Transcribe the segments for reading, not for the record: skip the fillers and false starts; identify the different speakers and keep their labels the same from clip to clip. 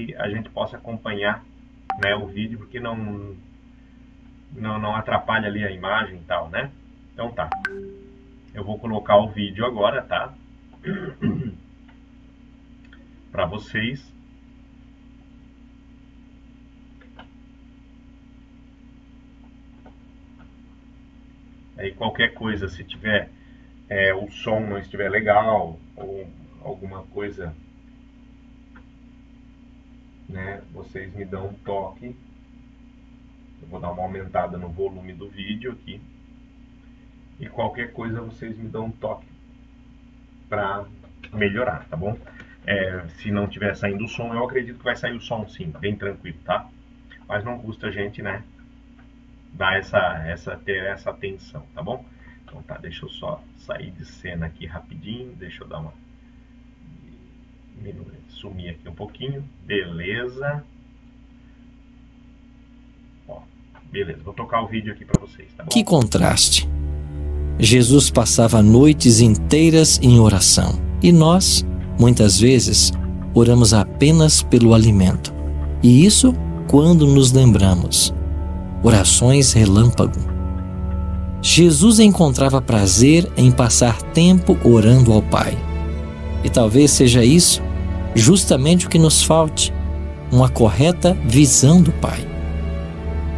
Speaker 1: que a gente possa acompanhar, né, o vídeo, porque não atrapalha ali a imagem e tal, né? Então tá. Eu vou colocar o vídeo agora, tá? Para vocês. Aí qualquer coisa, se tiver o som não estiver legal ou alguma coisa, né, vocês me dão um toque. Eu vou dar uma aumentada no volume do vídeo aqui. E qualquer coisa vocês me dão um toque para melhorar, tá bom? Se não tiver saindo o som, eu acredito que vai sair o som sim, bem tranquilo, tá? Mas não custa a gente, né, dar ter essa atenção, tá bom? Então tá, deixa eu só sair de cena aqui rapidinho, deixa eu dar uma sumir aqui um pouquinho, beleza? Ó, beleza, vou tocar o vídeo aqui para vocês, tá bom?
Speaker 2: Que contraste! Jesus passava noites inteiras em oração e nós, muitas vezes, oramos apenas pelo alimento. E isso quando nos lembramos. Orações relâmpago. Jesus encontrava prazer em passar tempo orando ao Pai. E talvez seja isso justamente o que nos falte, uma correta visão do Pai.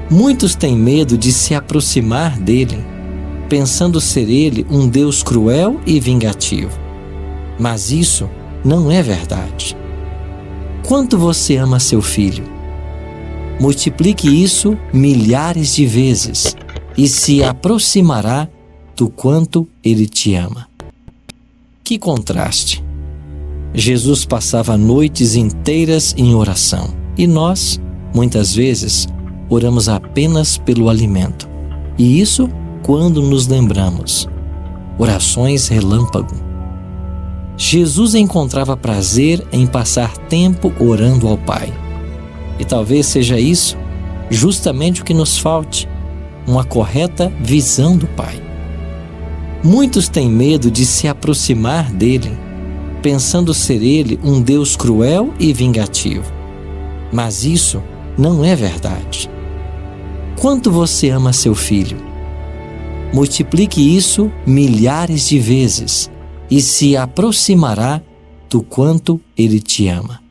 Speaker 2: Muitos têm medo de se aproximar dele, pensando ser ele um Deus cruel e vingativo. Mas isso não é verdade. Quanto você ama seu filho? Multiplique isso milhares de vezes e se aproximará do quanto ele te ama. Que contraste! Jesus passava noites inteiras em oração e nós, muitas vezes, oramos apenas pelo alimento. E isso quando nos lembramos. Orações relâmpago. Jesus encontrava prazer em passar tempo orando ao Pai. E talvez seja isso justamente o que nos falte, uma correta visão do Pai. Muitos têm medo de se aproximar dele, pensando ser ele um Deus cruel e vingativo. Mas isso não é verdade. Quanto você ama seu filho? Multiplique isso milhares de vezes e se aproximará do quanto ele te ama.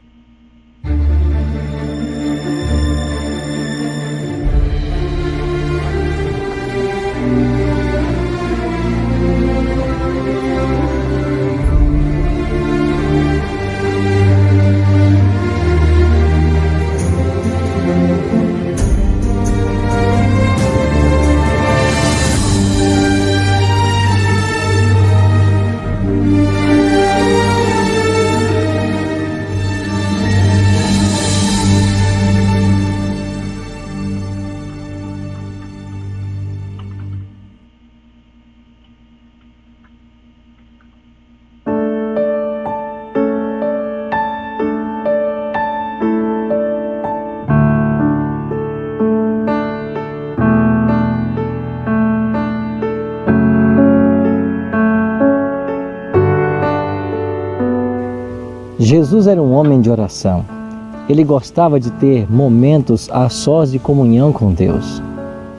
Speaker 2: Jesus era um homem de oração. Ele gostava de ter momentos a sós de comunhão com Deus.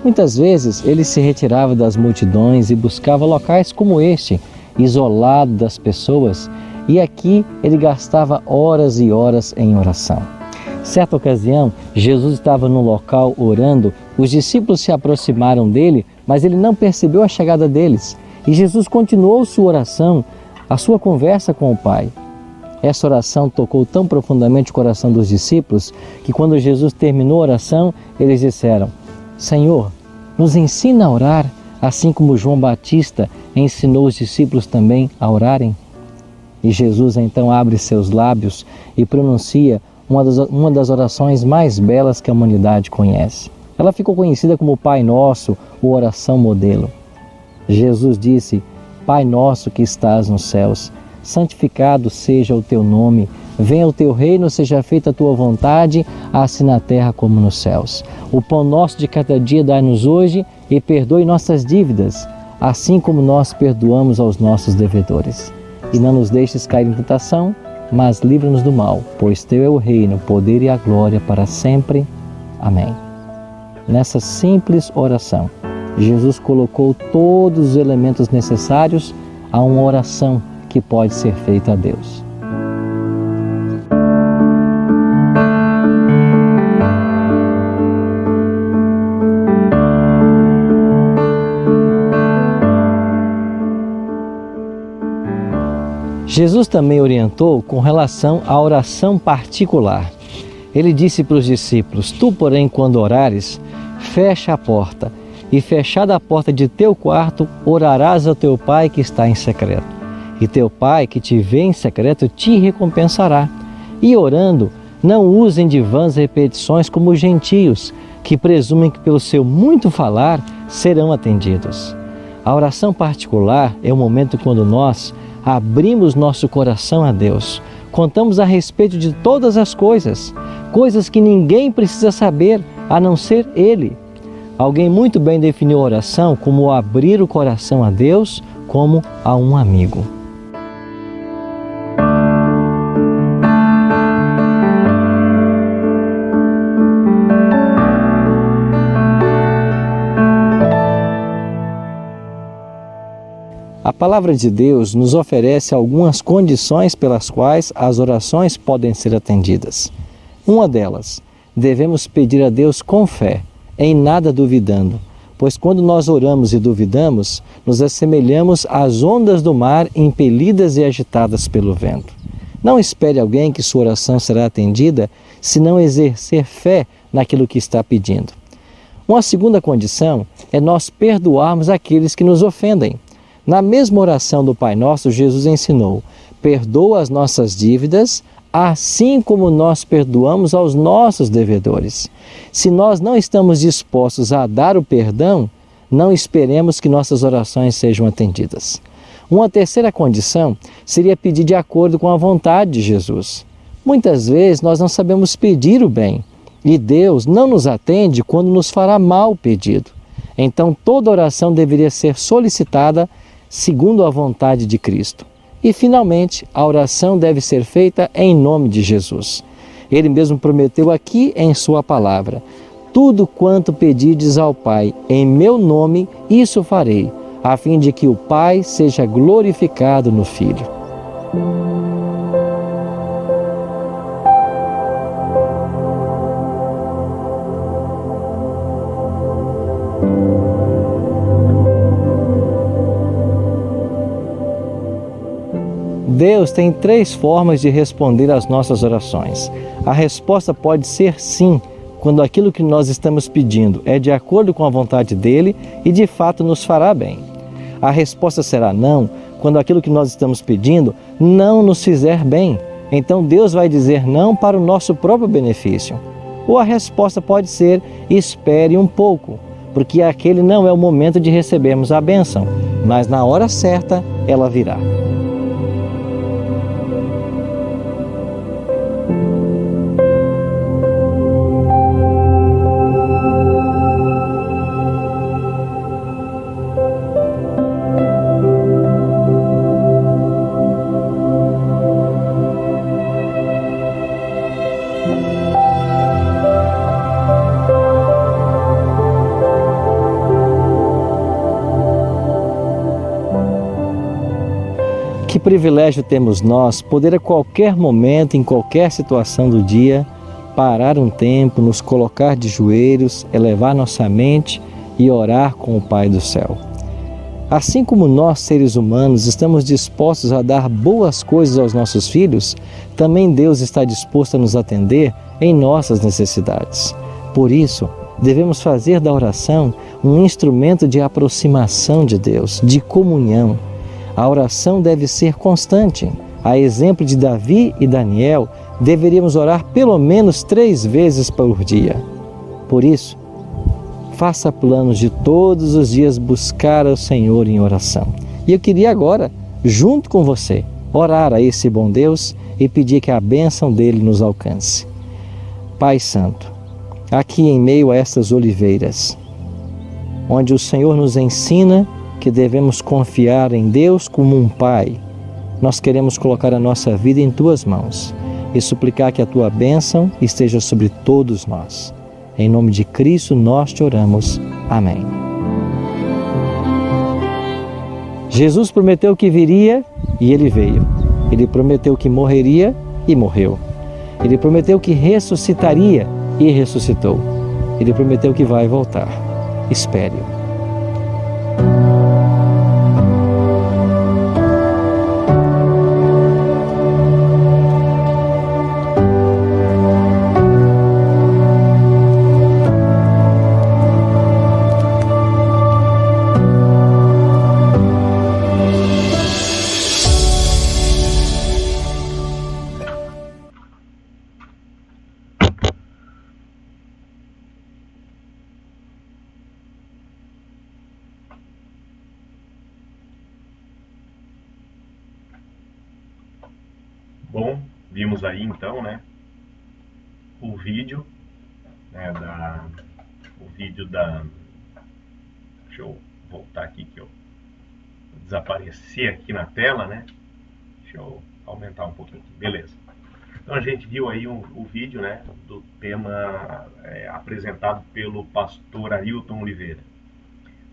Speaker 2: Muitas vezes ele se retirava das multidões e buscava locais como este, isolado das pessoas, e aqui ele gastava horas e horas em oração. Certa ocasião, Jesus estava num local orando, os discípulos se aproximaram dele, mas ele não percebeu a chegada deles. E Jesus continuou sua oração, a sua conversa com o Pai. Essa oração tocou tão profundamente o coração dos discípulos que quando Jesus terminou a oração, eles disseram: Senhor, nos ensina a orar, assim como João Batista ensinou os discípulos também a orarem. E Jesus então abre seus lábios e pronuncia uma das orações mais belas que a humanidade conhece. Ela ficou conhecida como Pai Nosso, ou oração modelo. Jesus disse: Pai nosso que estás nos céus, santificado seja o teu nome, venha o teu reino, seja feita a tua vontade, assim na terra como nos céus. O pão nosso de cada dia dai-nos hoje e perdoe nossas dívidas, assim como nós perdoamos aos nossos devedores. E não nos deixes cair em tentação, mas livra-nos do mal, pois Teu é o reino, o poder e a glória para sempre. Amém. Nessa simples oração, Jesus colocou todos os elementos necessários a uma oração que pode ser feita a Deus. Jesus também orientou com relação à oração particular. Ele disse para os discípulos: Tu, porém, quando orares, fecha a porta, e fechada a porta de teu quarto, orarás ao teu Pai que está em secreto. E teu Pai que te vê em secreto te recompensará. E orando, não usem de vãs repetições como os gentios, que presumem que pelo seu muito falar serão atendidos. A oração particular é o momento quando nós abrimos nosso coração a Deus, contamos a respeito de todas as coisas, coisas que ninguém precisa saber a não ser Ele. Alguém muito bem definiu a oração como abrir o coração a Deus como a um amigo. A palavra de Deus nos oferece algumas condições pelas quais as orações podem ser atendidas. Uma delas, devemos pedir a Deus com fé, em nada duvidando, pois quando nós oramos e duvidamos, nos assemelhamos às ondas do mar impelidas e agitadas pelo vento. Não espere alguém que sua oração será atendida se não exercer fé naquilo que está pedindo. Uma segunda condição é nós perdoarmos aqueles que nos ofendem. Na mesma oração do Pai Nosso, Jesus ensinou: perdoa as nossas dívidas, assim como nós perdoamos aos nossos devedores. Se nós não estamos dispostos a dar o perdão, não esperemos que nossas orações sejam atendidas. Uma terceira condição seria pedir de acordo com a vontade de Jesus. Muitas vezes nós não sabemos pedir o bem, e Deus não nos atende quando nos fará mal o pedido. Então toda oração deveria ser solicitada segundo a vontade de Cristo. E, finalmente, a oração deve ser feita em nome de Jesus. Ele mesmo prometeu aqui em sua palavra: tudo quanto pedirdes ao Pai em meu nome, isso farei, a fim de que o Pai seja glorificado no Filho. Deus tem 3 formas de responder às nossas orações. A resposta pode ser sim, quando aquilo que nós estamos pedindo é de acordo com a vontade dele e de fato nos fará bem. A resposta será não, quando aquilo que nós estamos pedindo não nos fizer bem. Então Deus vai dizer não para o nosso próprio benefício. Ou a resposta pode ser: espere um pouco, porque aquele não é o momento de recebermos a bênção, mas na hora certa ela virá. Que privilégio temos nós poder a qualquer momento, em qualquer situação do dia, parar um tempo, nos colocar de joelhos, elevar nossa mente e orar com o Pai do céu. Assim como nós, seres humanos, estamos dispostos a dar boas coisas aos nossos filhos, também Deus está disposto a nos atender em nossas necessidades. Por isso, devemos fazer da oração um instrumento de aproximação de Deus, de comunhão. A oração deve ser constante. A exemplo de Davi e Daniel, deveríamos orar pelo menos 3 vezes por dia. Por isso, faça planos de todos os dias buscar ao Senhor em oração. E eu queria agora, junto com você, orar a esse bom Deus e pedir que a bênção dele nos alcance. Pai Santo, aqui em meio a estas oliveiras, onde o Senhor nos ensina que devemos confiar em Deus como um Pai, nós queremos colocar a nossa vida em Tuas mãos e suplicar que a Tua bênção esteja sobre todos nós. Em nome de Cristo nós te oramos. Amém. Jesus prometeu que viria e Ele veio. Ele prometeu que morreria e morreu. Ele prometeu que ressuscitaria e ressuscitou. Ele prometeu que vai voltar. Espere-o.
Speaker 1: Bom, vimos aí então, né, o vídeo, né, deixa eu voltar aqui que eu desapareci aqui na tela, né, deixa eu aumentar um pouquinho aqui, beleza. Então a gente viu aí o vídeo, né, do tema apresentado pelo pastor Ailton Oliveira.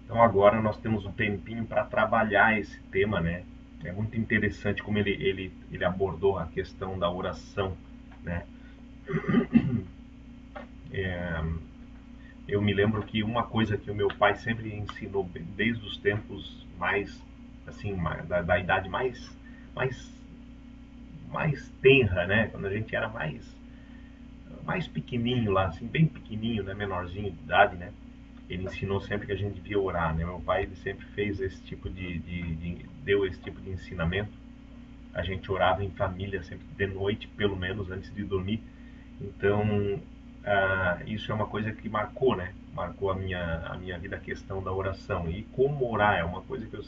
Speaker 1: Então agora nós temos um tempinho para trabalhar esse tema, né. É muito interessante como ele abordou a questão da oração, né. Eu me lembro que uma coisa que o meu pai sempre ensinou desde os tempos mais, assim, da idade mais tenra, né, quando a gente era mais pequenininho lá, assim, bem pequenininho, né, menorzinho de idade, né, ele ensinou sempre que a gente devia orar, né. Meu pai, ele sempre fez esse tipo deu esse tipo de ensinamento. A gente orava em família sempre de noite, pelo menos antes de dormir. Então isso é uma coisa que marcou, né? Marcou a minha vida, a questão da oração. E como orar é uma coisa que eu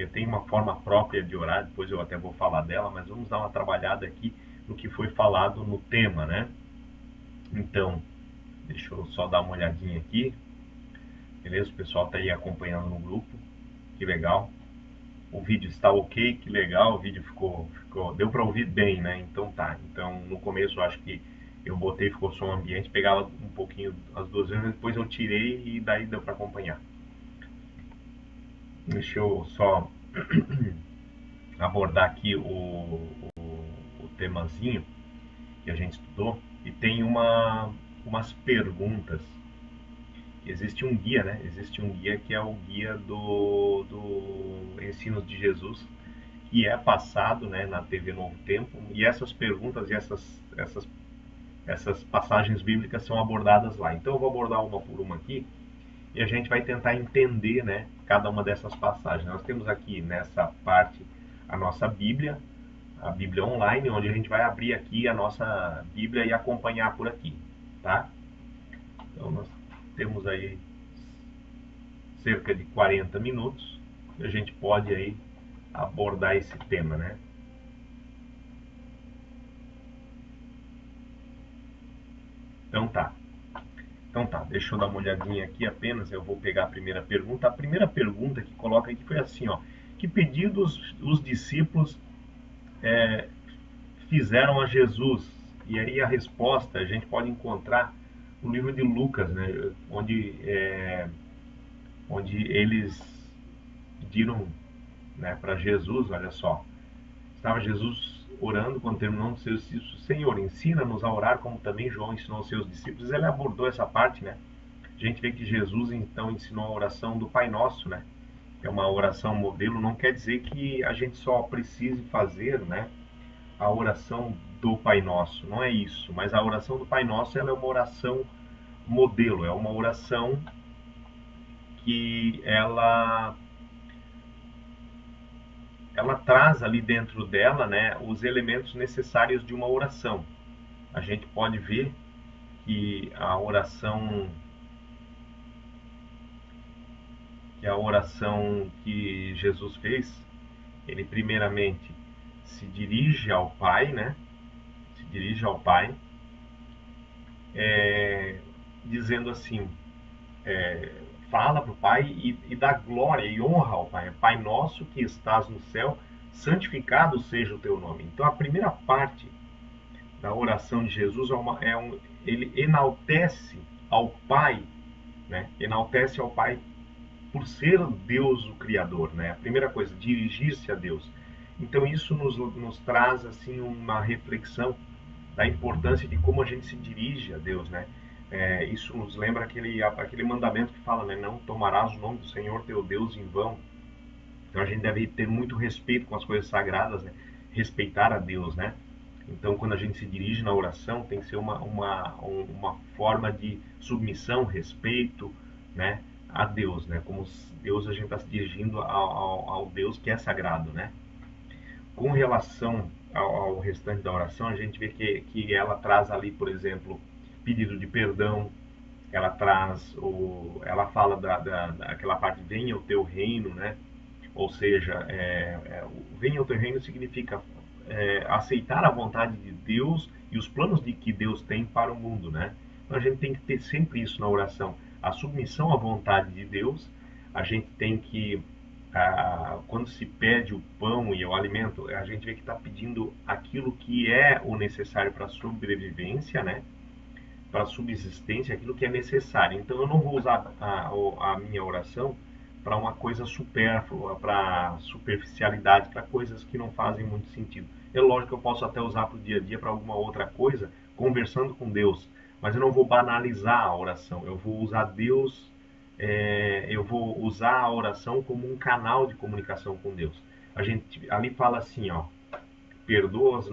Speaker 1: tenho uma forma própria de orar, depois eu até vou falar dela, mas vamos dar uma trabalhada aqui no que foi falado no tema, né? Então, deixa eu só dar uma olhadinha aqui. Beleza? O pessoal tá aí acompanhando no grupo. Que legal. O vídeo está ok, que legal. O vídeo deu para ouvir bem, né? Então tá. Então, no começo eu acho que eu botei, ficou som ambiente, pegava um pouquinho as duas vezes, depois eu tirei e daí deu para acompanhar. Deixa eu só abordar aqui o temazinho que a gente estudou e tem umas perguntas. Existe um guia, né? Existe um guia que é o guia do Ensinos de Jesus, que é passado, né, na TV Novo Tempo, e essas perguntas e essas passagens bíblicas são abordadas lá. Então eu vou abordar uma por uma aqui e a gente vai tentar entender, né, cada uma dessas passagens. Nós temos aqui nessa parte a nossa Bíblia, a Bíblia online, onde a gente vai abrir aqui a nossa Bíblia e acompanhar por aqui, tá? Então nós temos aí cerca de 40 minutos e a gente pode aí abordar esse tema, né? Então tá, deixa eu dar uma olhadinha aqui apenas, eu vou pegar a primeira pergunta. A primeira pergunta que coloca aqui foi assim, ó: que pedidos os discípulos fizeram a Jesus? E aí a resposta a gente pode encontrar no livro de Lucas, né, onde eles pediram, né, para Jesus, olha só, estava Jesus orando quando terminou os seus discípulos: Senhor, ensina-nos a orar como também João ensinou aos seus discípulos. Ele abordou essa parte, né? A gente vê que Jesus então ensinou a oração do Pai Nosso, né? É uma oração modelo. Não quer dizer que a gente só precise fazer, né, a oração do Pai Nosso, não é isso. Mas a oração do Pai Nosso, ela é uma oração modelo, é uma oração que ela traz ali dentro dela, né, os elementos necessários de uma oração. A gente pode ver que a oração que Jesus fez, ele primeiramente se dirige ao Pai, né? Se dirige ao Pai, dizendo assim, fala para o Pai e dá glória e honra ao Pai. Pai nosso que estás no céu, santificado seja o teu nome. Então a primeira parte da oração de Jesus ele enaltece ao Pai, né? Enaltece ao Pai por ser Deus o Criador, né? A primeira coisa, dirigir-se a Deus. Então isso nos traz assim uma reflexão da importância de como a gente se dirige a Deus, né? Isso nos lembra aquele mandamento que fala, né? Não tomarás o nome do Senhor teu Deus em vão. Então a gente deve ter muito respeito com as coisas sagradas, né? Respeitar a Deus, né? Então quando a gente se dirige na oração tem que ser uma forma de submissão, respeito, né? A Deus, né? Como Deus, a gente está se dirigindo ao Deus que é sagrado, né? Com relação ao restante da oração, a gente vê que ela traz ali, por exemplo, pedido de perdão, ela fala daquela parte, venha o teu reino, né? Ou seja, venha o teu reino significa aceitar a vontade de Deus e os planos que Deus tem para o mundo, né? Então a gente tem que ter sempre isso na oração, a submissão à vontade de Deus. A gente tem que, quando se pede o pão e o alimento, a gente vê que está pedindo aquilo que é o necessário para a sobrevivência, né? Para a subsistência, aquilo que é necessário. Então eu não vou usar a minha oração para uma coisa supérflua, para superficialidade, para coisas que não fazem muito sentido. É lógico que eu posso até usar para o dia a dia, para alguma outra coisa, conversando com Deus, mas eu não vou banalizar a oração. Eu vou usar Deus, eu vou usar a oração como um canal de comunicação com Deus. A gente ali fala assim, ó, perdoa as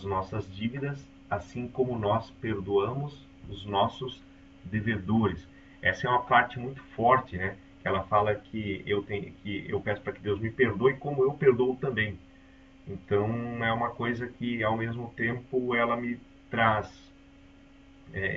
Speaker 1: nossas dívidas, assim como nós perdoamos os nossos devedores. Essa é uma parte muito forte, né? Ela fala que eu peço para que Deus me perdoe como eu perdoo também. Então é uma coisa que ao mesmo tempo ela me traz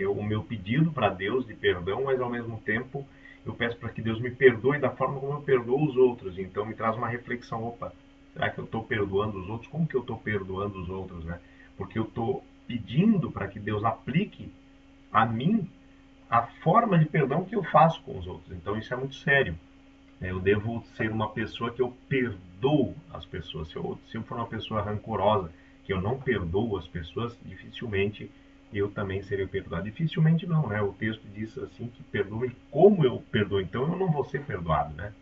Speaker 1: o meu pedido para Deus de perdão, mas ao mesmo tempo eu peço para que Deus me perdoe da forma como eu perdoo os outros. Então me traz uma reflexão, opa, será que eu estou perdoando os outros? Como que eu estou perdoando os outros, né? Porque eu estou pedindo para que Deus aplique a mim a forma de perdão que eu faço com os outros. Então isso é muito sério. Eu devo ser uma pessoa que eu perdoo as pessoas. Se eu for uma pessoa rancorosa, que eu não perdoo as pessoas, dificilmente eu também serei perdoado. Dificilmente não, né? O texto diz assim que perdoe como eu perdoo. Então eu não vou ser perdoado, né?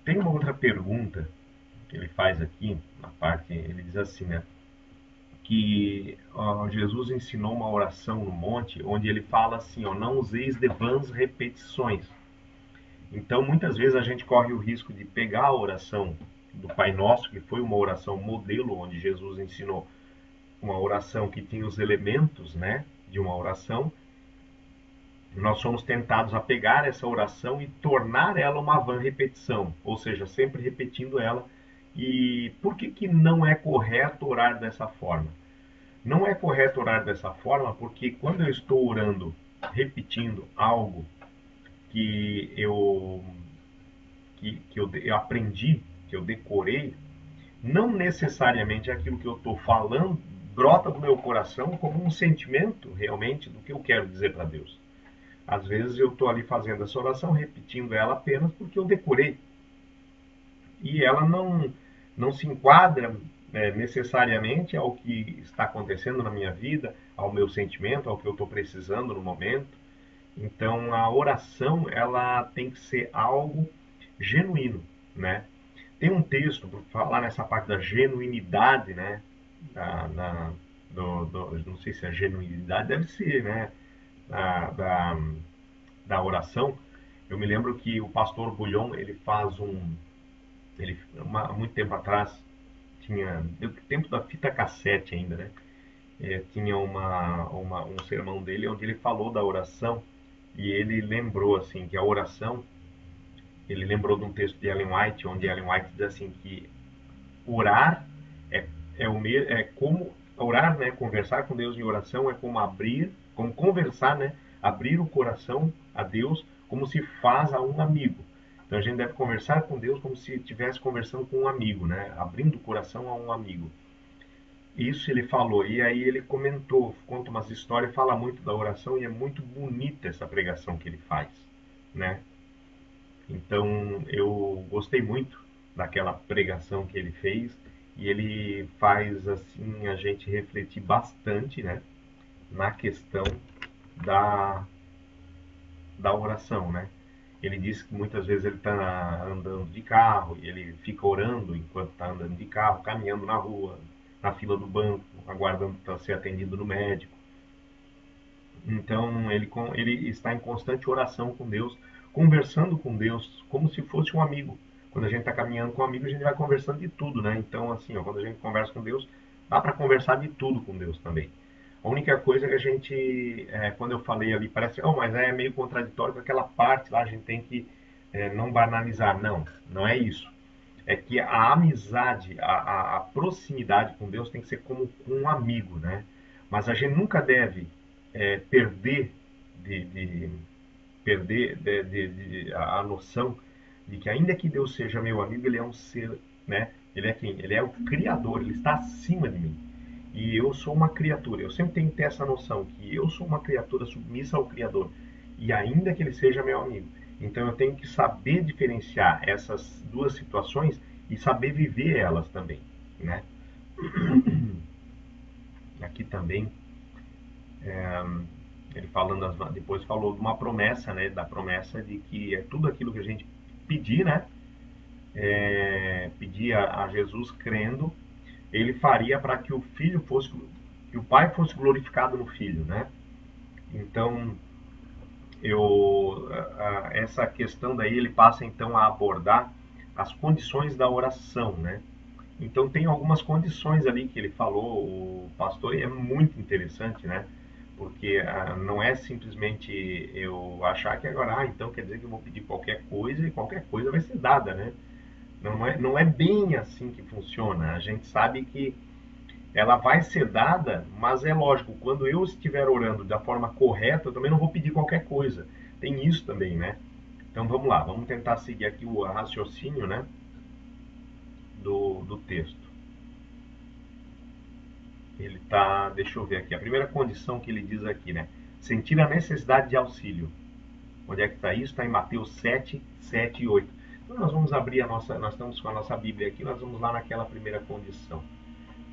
Speaker 1: Tem uma outra pergunta que ele faz aqui, na parte, ele diz assim, né? Que Jesus ensinou uma oração no monte, onde ele fala assim, ó, não useis de vãs repetições. Então, muitas vezes a gente corre o risco de pegar a oração do Pai Nosso, que foi uma oração modelo, onde Jesus ensinou uma oração que tinha os elementos, né, de uma oração. Nós somos tentados a pegar essa oração e tornar ela uma vã repetição, ou seja, sempre repetindo ela. E por que não é correto orar dessa forma? Não é correto orar dessa forma porque quando eu estou orando, repetindo algo que eu aprendi, que eu decorei, não necessariamente aquilo que eu estou falando brota do meu coração como um sentimento realmente do que eu quero dizer para Deus. Às vezes eu estou ali fazendo essa oração, repetindo ela apenas porque eu decorei. E ela não se enquadra necessariamente ao que está acontecendo na minha vida, ao meu sentimento, ao que eu estou precisando no momento. Então a oração ela tem que ser algo genuíno, né? Tem um texto por falar nessa parte da genuinidade, né? Não sei se a genuinidade deve ser, né? Da oração. Eu me lembro que o pastor Bulhon ele faz muito tempo atrás deu tempo da fita cassete ainda, né? Tinha um sermão dele onde ele falou da oração e ele lembrou assim que a oração, ele lembrou de um texto de Ellen White, onde Ellen White diz assim que orar é como orar, né, conversar com Deus em oração é como conversar, né, abrir o coração a Deus como se faz a um amigo. Então a gente deve conversar com Deus como se estivesse conversando com um amigo, né, abrindo o coração a um amigo. Isso ele falou, e aí ele conta umas histórias, fala muito da oração e é muito bonita essa pregação que ele faz, né? Então eu gostei muito daquela pregação que ele fez, e ele faz assim a gente refletir bastante, né, na questão da, da oração, né? Ele diz que muitas vezes ele está andando de carro e ele fica orando enquanto está andando de carro, caminhando na rua, na fila do banco, aguardando para ser atendido no médico. Então ele está em constante oração com Deus, conversando com Deus, como se fosse um amigo. Quando a gente está caminhando com um amigo, a gente vai conversando de tudo, né? Então, assim, ó, quando a gente conversa com Deus, dá para conversar de tudo com Deus também. A única coisa que a gente, quando eu falei ali, parece, oh, mas é meio contraditório com aquela parte lá, a gente tem que não banalizar. Não, não é isso. É que a amizade, a proximidade com Deus tem que ser como com um amigo, né? Mas a gente nunca deve perder de perder a noção de que ainda que Deus seja meu amigo, ele é um ser, né? Ele é quem? Ele é o Criador, ele está acima de mim. E eu sou uma criatura. Eu sempre tenho que ter essa noção que eu sou uma criatura submissa ao Criador. E ainda que ele seja meu amigo. Então eu tenho que saber diferenciar essas duas situações e saber viver elas também, né? Aqui também ele falando depois falou de uma promessa, né? Da promessa de que é tudo aquilo que a gente pedir, né? Pedir a Jesus crendo, ele faria para que o filho fosse, que o pai fosse glorificado no filho, né? Então essa questão daí ele passa então a abordar as condições da oração, né? Então tem algumas condições ali que ele falou, o pastor, e é muito interessante, né? Porque não é simplesmente eu achar que agora, então quer dizer que eu vou pedir qualquer coisa e qualquer coisa vai ser dada, né? Não é bem assim que funciona. A gente sabe que ela vai ser dada, mas é lógico, quando eu estiver orando da forma correta, eu também não vou pedir qualquer coisa. Tem isso também, né? Então vamos lá, vamos tentar seguir aqui o raciocínio, né, do texto. Ele tá, deixa eu ver aqui, a primeira condição que ele diz aqui, né? Sentir a necessidade de auxílio. Onde é que está isso? Está em Mateus 7, 7 e 8. Então nós vamos abrir a nossa, nós estamos com a nossa Bíblia aqui, nós vamos lá naquela primeira condição.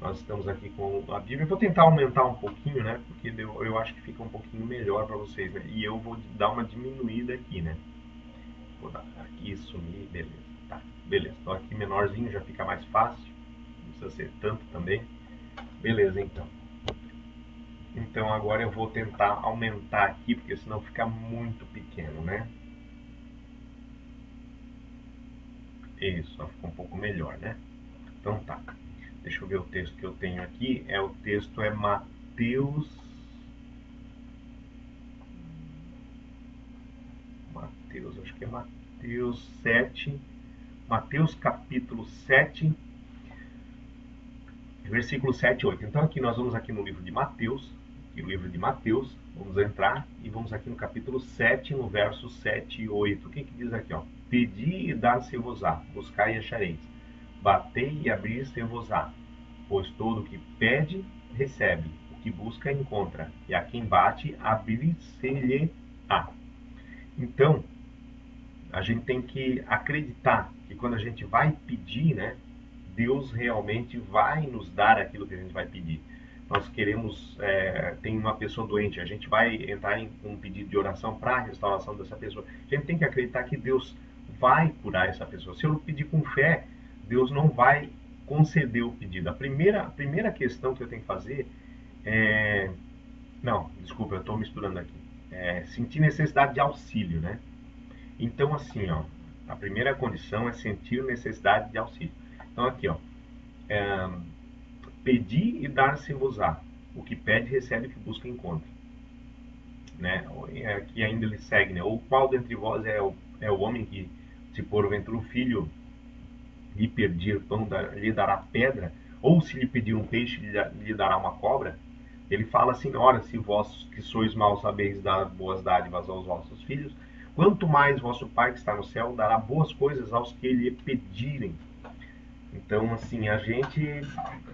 Speaker 1: Nós estamos aqui com a Bíblia. Eu vou tentar aumentar um pouquinho, né? Porque eu acho que fica um pouquinho melhor para vocês, né? E eu vou dar uma diminuída aqui, né? Vou dar aqui, sumir, beleza. Tá, beleza. Então aqui menorzinho já fica mais fácil. Não precisa ser tanto também. Beleza, então. Então agora eu vou tentar aumentar aqui, porque senão fica muito pequeno, né? Isso, só fica um pouco melhor, né? Então tá. Deixa eu ver o texto que eu tenho aqui. O texto é Mateus. Acho que é Mateus 7. Mateus capítulo 7, versículo 7 e 8. Então aqui nós vamos aqui no livro de Mateus. Aqui o livro de Mateus. Vamos entrar e vamos aqui no capítulo 7, no verso 7 e 8. O que diz aqui, ó? Pedi e dar-se-vos-á, buscai e achareis. Batei e abrir-se-vos-á, pois todo o que pede, recebe, o que busca, encontra, e a quem bate, abrir-se-lhe-á. Então, a gente tem que acreditar que quando a gente vai pedir, né, Deus realmente vai nos dar aquilo que a gente vai pedir. Nós queremos, tem uma pessoa doente, a gente vai entrar em um pedido de oração para a restauração dessa pessoa. A gente tem que acreditar que Deus vai curar essa pessoa. Se eu pedir com fé, Deus não vai conceder o pedido. A primeira questão que eu tenho que fazer é... Não, desculpa, eu estou misturando aqui. Sentir necessidade de auxílio, né? Então, assim, ó, a primeira condição é sentir necessidade de auxílio. Então, aqui, ó, pedir e dar-se-vos-á. O que pede, recebe, o que busca, encontra. Né? Aqui ainda ele segue, né? Ou qual dentre vós é o homem que, se porventura o filho lhe pedir pão, lhe dará pedra, ou se lhe pedir um peixe, lhe dará uma cobra? Ele fala assim, ora, se vós que sois maus sabeis dar boas dádivas aos vossos filhos, quanto mais vosso Pai que está no céu dará boas coisas aos que lhe pedirem. Então, assim, a gente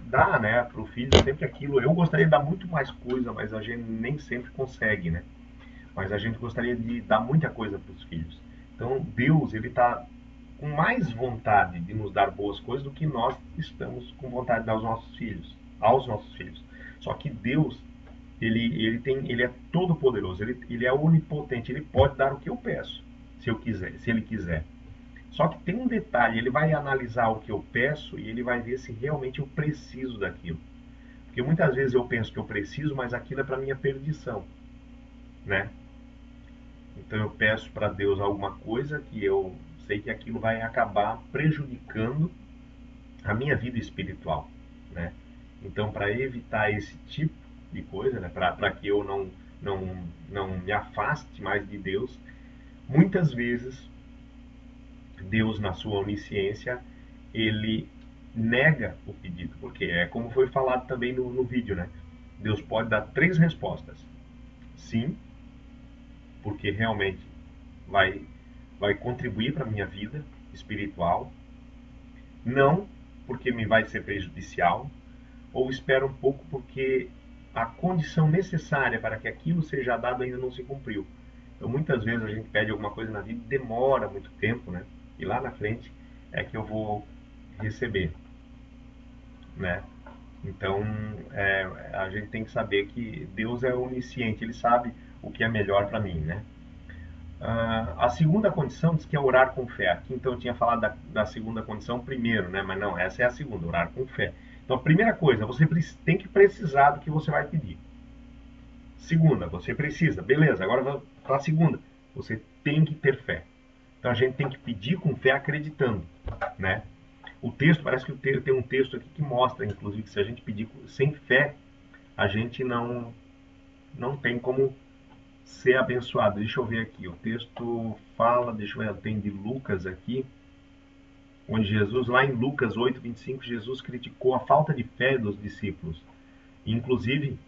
Speaker 1: dá, né, para o filho sempre aquilo. Eu gostaria de dar muito mais coisa, mas a gente nem sempre consegue, né? Mas a gente gostaria de dar muita coisa para os filhos. Então, Deus, ele está com mais vontade de nos dar boas coisas do que nós estamos com vontade de dar aos nossos filhos. Só que Deus, ele é todo poderoso, ele é onipotente, ele pode dar o que eu peço, se eu quiser, se ele quiser. Só que tem um detalhe, ele vai analisar o que eu peço e ele vai ver se realmente eu preciso daquilo. Porque muitas vezes eu penso que eu preciso, mas aquilo é para minha perdição, né? Então eu peço para Deus alguma coisa que eu sei que aquilo vai acabar prejudicando a minha vida espiritual, né? Então, para evitar esse tipo de coisa, né, para que eu não me afaste mais de Deus, muitas vezes Deus, na sua onisciência, ele nega o pedido, porque é como foi falado também no vídeo, né? Deus pode dar 3 respostas. Sim, porque realmente vai contribuir para a minha vida espiritual. Não, porque me vai ser prejudicial. Ou espera um pouco porque a condição necessária para que aquilo seja dado ainda não se cumpriu. Então, muitas vezes a gente pede alguma coisa na vida e demora muito tempo, né? E lá na frente é que eu vou receber, né? Então, a gente tem que saber que Deus é onisciente, Ele sabe o que é melhor para mim, né? A segunda condição diz que é orar com fé. Aqui, então, eu tinha falado da segunda condição primeiro, né? Mas não, essa é a segunda, orar com fé. Então, a primeira coisa, você tem que precisar do que você vai pedir. Segunda, você precisa. Beleza, agora para a segunda. Você tem que ter fé. Então, a gente tem que pedir com fé acreditando, né? O texto, parece que tem um texto aqui que mostra, inclusive, que se a gente pedir sem fé, a gente não tem como ser abençoado. Deixa eu ver aqui. O texto fala, deixa eu ver, tem de Lucas aqui, onde Jesus, lá em Lucas 8:25, Jesus criticou a falta de fé dos discípulos. Inclusive,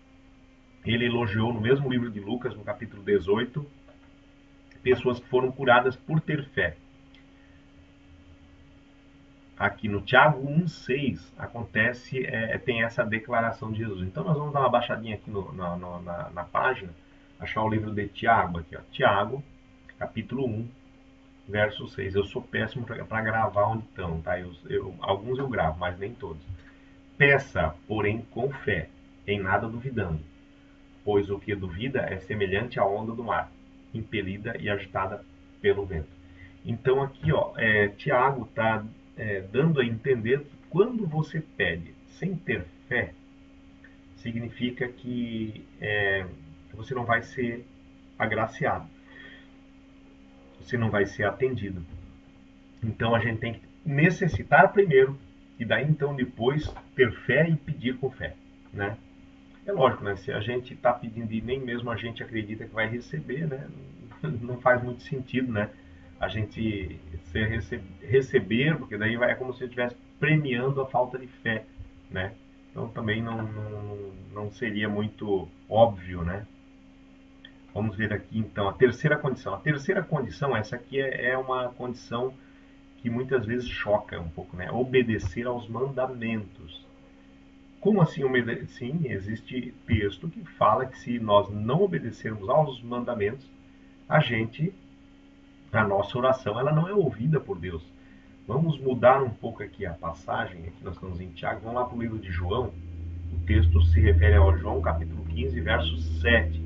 Speaker 1: ele elogiou no mesmo livro de Lucas, no capítulo 18, pessoas que foram curadas por ter fé. Aqui no Tiago 1,6 acontece, tem essa declaração de Jesus. Então nós vamos dar uma baixadinha aqui na página, achar o livro de Tiago aqui, ó. Tiago, capítulo 1, verso 6. Eu sou péssimo para gravar onde estão, tá? Alguns eu gravo, mas nem todos. Peça, porém, com fé, em nada duvidando, pois o que duvida é semelhante à onda do mar, impelida e agitada pelo vento. Então aqui, ó, Tiago está dando a entender que quando você pede sem ter fé, significa que você não vai ser agraciado, você não vai ser atendido. Então a gente tem que necessitar primeiro e daí então depois ter fé e pedir com fé, né? É lógico, né? Se a gente está pedindo e nem mesmo a gente acredita que vai receber, né? Não faz muito sentido, né? A gente receber, porque daí é como se estivesse premiando a falta de fé, né? Então também não seria muito óbvio, né? Vamos ver aqui então a terceira condição. A terceira condição, essa aqui é uma condição que muitas vezes choca um pouco, né? Obedecer aos mandamentos. Como assim obedecer? Sim, existe texto que fala que se nós não obedecermos aos mandamentos, a nossa oração ela não é ouvida por Deus. Vamos mudar um pouco aqui a passagem, aqui nós estamos em Tiago, vamos lá para o livro de João. O texto se refere a João, capítulo 15, verso 7.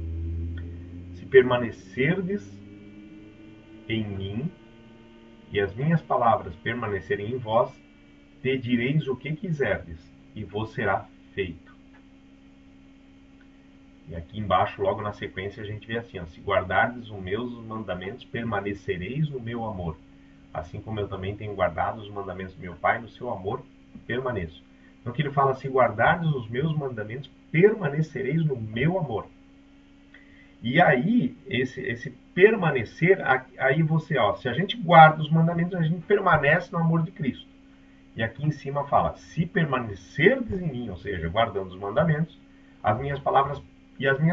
Speaker 1: Se permanecerdes em mim e as minhas palavras permanecerem em vós, pedireis o que quiserdes e vos será feito. E aqui embaixo, logo na sequência, a gente vê assim, ó, se guardardes os meus mandamentos, permanecereis no meu amor. Assim como eu também tenho guardado os mandamentos do meu Pai, no seu amor permaneço. Então aqui ele fala, se guardardes os meus mandamentos, permanecereis no meu amor. E aí, esse permanecer, aí você, ó, se a gente guarda os mandamentos, a gente permanece no amor de Cristo. E aqui em cima fala, se permanecerdes em mim, ou seja, guardando os mandamentos, as minhas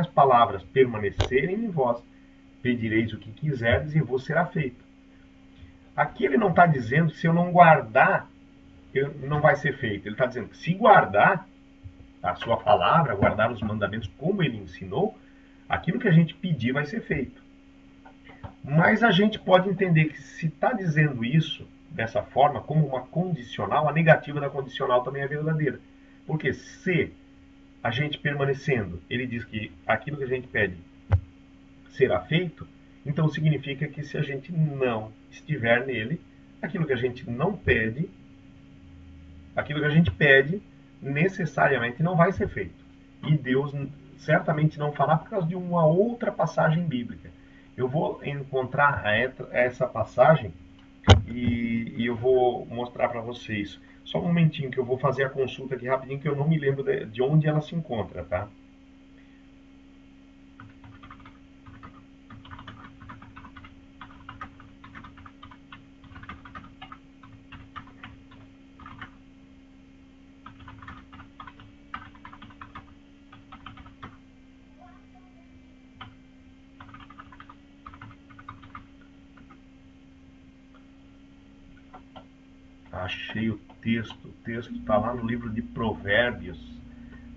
Speaker 1: palavras permanecerem em vós, pedireis o que quiserdes e vos será feito. Aqui ele não está dizendo que se eu não guardar, não vai ser feito. Ele está dizendo que se guardar a sua palavra, guardar os mandamentos como ele ensinou, aquilo que a gente pedir vai ser feito. Mas a gente pode entender que se está dizendo isso, dessa forma, como uma condicional, a negativa da condicional também é verdadeira. Porque se a gente permanecendo, ele diz que aquilo que a gente pede será feito, então significa que se a gente não estiver nele, aquilo que a gente não pede, aquilo que a gente pede, necessariamente não vai ser feito. E Deus certamente não fará por causa de uma outra passagem bíblica. Eu vou encontrar essa passagem e eu vou mostrar para vocês. Só um momentinho que eu vou fazer a consulta aqui rapidinho, que eu não me lembro de onde ela se encontra, tá? Achei o texto está lá no livro de Provérbios.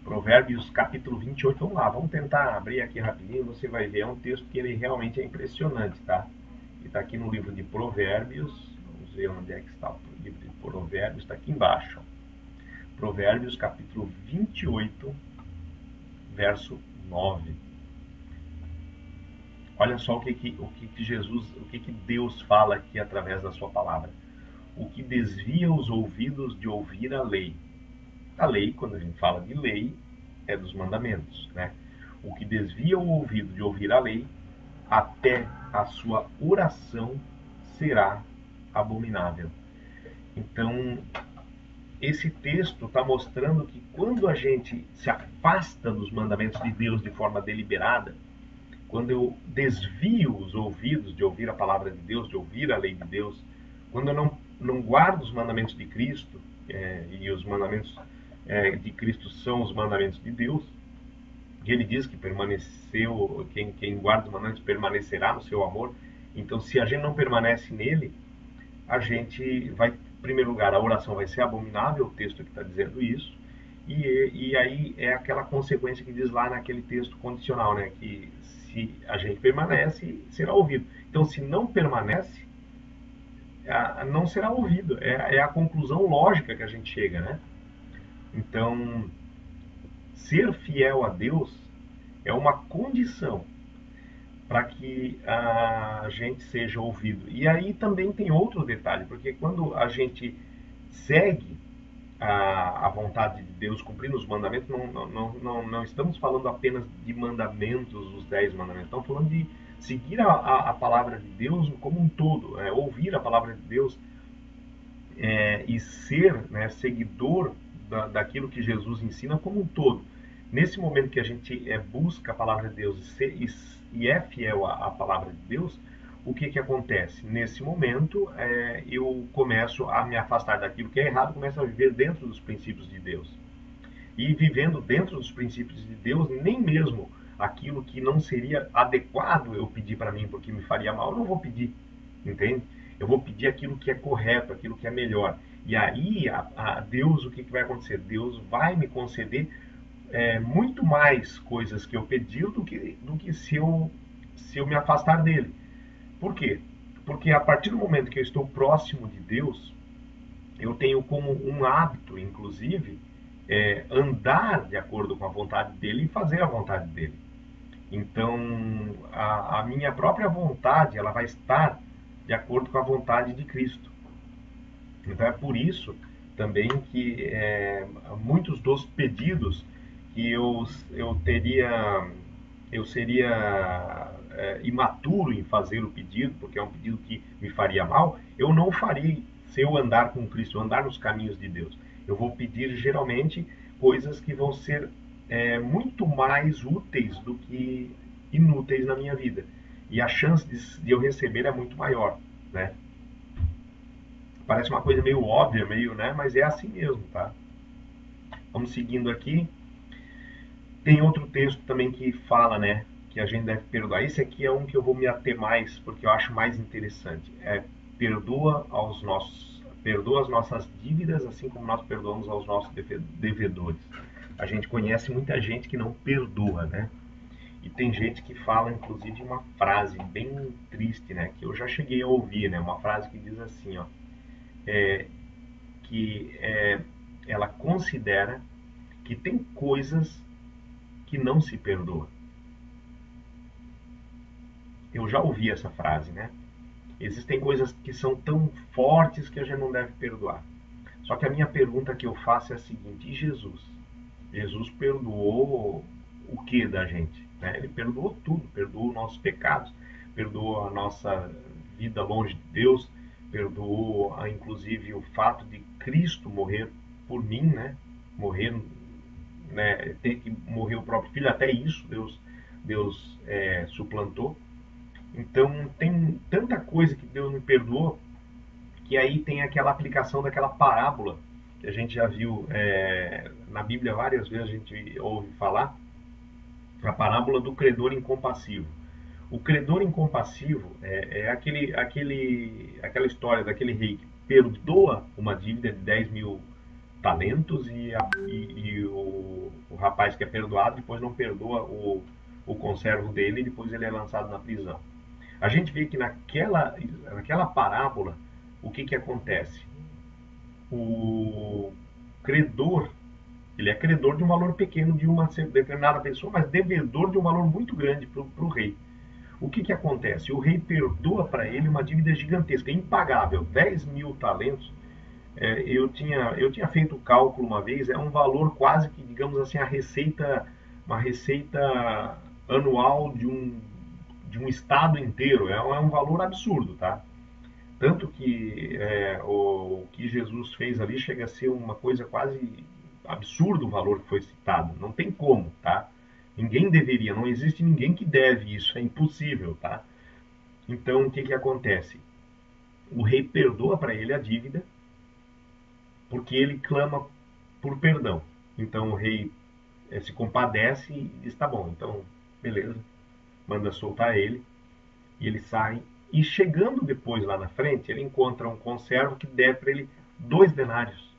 Speaker 1: Provérbios capítulo 28, vamos lá, vamos tentar abrir aqui rapidinho, você vai ver, é um texto que ele realmente é impressionante, tá? Ele está aqui no livro de Provérbios, vamos ver onde é que está o livro de Provérbios, está aqui embaixo. Provérbios capítulo 28, verso 9. Olha só o que Jesus, o que Deus fala aqui através da sua palavra. O que desvia os ouvidos de ouvir a lei. A lei, quando a gente fala de lei, é dos mandamentos, né? O que desvia o ouvido de ouvir a lei, até a sua oração será abominável. Então, esse texto está mostrando que quando a gente se afasta dos mandamentos de Deus de forma deliberada, quando eu desvio os ouvidos de ouvir a palavra de Deus, de ouvir a lei de Deus, quando eu não guardo os mandamentos de Cristo, e os mandamentos de Cristo são os mandamentos de Deus, e ele diz que permaneceu, quem guarda os mandamentos permanecerá no seu amor. Então, se a gente não permanece nele, a gente vai, em primeiro lugar, a oração vai ser abominável, o texto que está dizendo isso, e aí é aquela consequência que diz lá naquele texto condicional, né, que se a gente permanece, será ouvido. Então, se não permanece, não será ouvido. É a conclusão lógica que a gente chega, né? Então, ser fiel a Deus é uma condição para que a gente seja ouvido. E aí também tem outro detalhe, porque quando a gente segue a vontade de Deus, cumprindo os mandamentos, não estamos falando apenas de mandamentos, os 10 mandamentos, estamos falando de seguir a palavra de Deus como um todo, ouvir a palavra de Deus e ser, né, seguidor daquilo que Jesus ensina como um todo. Nesse momento que a gente busca a palavra de Deus e é fiel à palavra de Deus, o que acontece? Nesse momento, eu começo a me afastar daquilo que é errado, começo a viver dentro dos princípios de Deus. E vivendo dentro dos princípios de Deus, nem mesmo aquilo que não seria adequado eu pedir para mim porque me faria mal, eu não vou pedir, entende? Eu vou pedir aquilo que é correto, aquilo que é melhor. E aí, a Deus, o que vai acontecer? Deus vai me conceder muito mais coisas que eu pedi do que se eu me afastar dele. Por quê? Porque a partir do momento que eu estou próximo de Deus, eu tenho como um hábito, inclusive, andar de acordo com a vontade dele e fazer a vontade dele. Então, a minha própria vontade, ela vai estar de acordo com a vontade de Cristo. Então, é por isso também que muitos dos pedidos que eu seria imaturo em fazer o pedido, porque é um pedido que me faria mal, eu não faria se eu andar com Cristo, andar nos caminhos de Deus. Eu vou pedir geralmente coisas que vão ser muito mais úteis do que inúteis na minha vida. E a chance de eu receber é muito maior, né? Parece uma coisa meio óbvia, né? Mas é assim mesmo, tá? Vamos seguindo aqui. Tem outro texto também que fala, né, que a gente deve perdoar. Esse aqui é um que eu vou me ater mais, porque eu acho mais interessante. Perdoa as nossas dívidas, assim como nós perdoamos aos nossos devedores. A gente conhece muita gente que não perdoa, né? E tem gente que fala, inclusive, uma frase bem triste, né, que eu já cheguei a ouvir, né? Uma frase que diz assim, ó: ela considera que tem coisas que não se perdoa. Eu já ouvi essa frase, né? Existem coisas que são tão fortes que a gente não deve perdoar. Só que a minha pergunta que eu faço é a seguinte: e Jesus? Jesus perdoou o que da gente? Né? Ele perdoou tudo, perdoou os nossos pecados, perdoou a nossa vida longe de Deus, perdoou inclusive o fato de Cristo morrer por mim, né? Morrer, né? Ter que morrer o próprio filho, até isso Deus suplantou. Então tem tanta coisa que Deus me perdoou, que aí tem aquela aplicação daquela parábola que a gente já viu na Bíblia várias vezes, a gente ouve falar, a parábola do credor incompassivo. O credor incompassivo é aquela história daquele rei que perdoa uma dívida de 10 mil talentos e o rapaz que é perdoado depois não perdoa o conservo dele e depois ele é lançado na prisão. A gente vê que naquela parábola, o que acontece? O credor, ele é credor de um valor pequeno de uma determinada pessoa, mas devedor de um valor muito grande para o rei. O que acontece? O rei perdoa para ele uma dívida gigantesca, impagável, 10 mil talentos. Eu tinha feito o cálculo uma vez, é um valor quase que, digamos assim, uma receita anual de um estado inteiro. É um valor absurdo, tá? Tanto que o que Jesus fez ali chega a ser uma coisa quase absurda o valor que foi citado. Não tem como, tá? Ninguém deveria, não existe ninguém que deve isso, é impossível, tá? Então, o que acontece? O rei perdoa para ele a dívida porque ele clama por perdão. Então, o rei se compadece e diz, tá bom, então, beleza, manda soltar ele, e ele sai. E chegando depois lá na frente, ele encontra um conservo que deve para ele 2 denários.